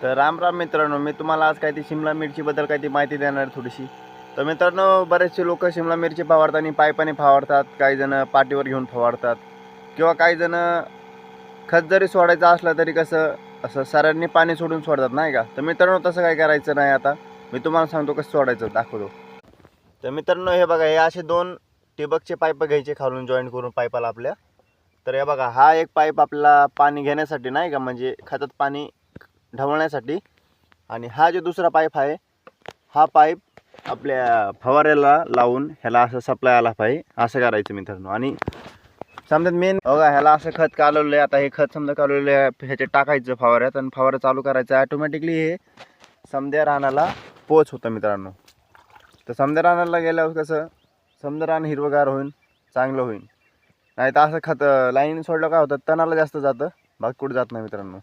तर राम राम मित्रांनो, मी तुम्हाला आज काय ती शिमला मिरचीबद्दल काही ती माहिती देणार आहे थोडीशी. तर मित्रांनो, बरेचसे लोक शिमला मिरची फवारतात आणि पाईपाने फवारतात, काही जण पाठीवर घेऊन फवारतात किंवा काही जण खत जरी सोडायचं असलं तरी कसं असं सरांनी पाणी सोडून सोडतात नाही का. तर मित्रांनो, तसं काय करायचं नाही. आता मी तुम्हाला सांगतो कसं सोडायचं, दाखवतो. तर मित्रांनो, हे बघा, हे असे दोन ठिबकचे पाईप घ्यायचे खालून जॉईंट करून पाईपाला आपल्या. तर हे बघा, हा एक पाईप आपला पाणी घेण्यासाठी नाही का, म्हणजे खतात पाणी ढवळण्यासाठी. आणि हा जो दुसरा पाईप आहे, हा पाईप आपल्या फवाऱ्याला लावून ह्याला असं सप्लाय आला पाहिजे, असं करायचं मित्रांनो. आणि समजा मेन बघा, ह्याला असं खत कालवलं आहे. आता हे खत समजा कालवलं आहे, ह्याच्यात टाकायचं फवाऱ्यात आणि फवारा चालू करायचं. ऑटोमॅटिकली हे समद्या रानाला पोच होतं मित्रांनो. तर समद्या रानाला गेल्यावर कसं समजा रान हिरवगार होईल, चांगलं होईल. नाही तर असं खत लाईन सोडलं काय होतं, तणाला जास्त जातं, बाकी कुठं जात नाही मित्रांनो.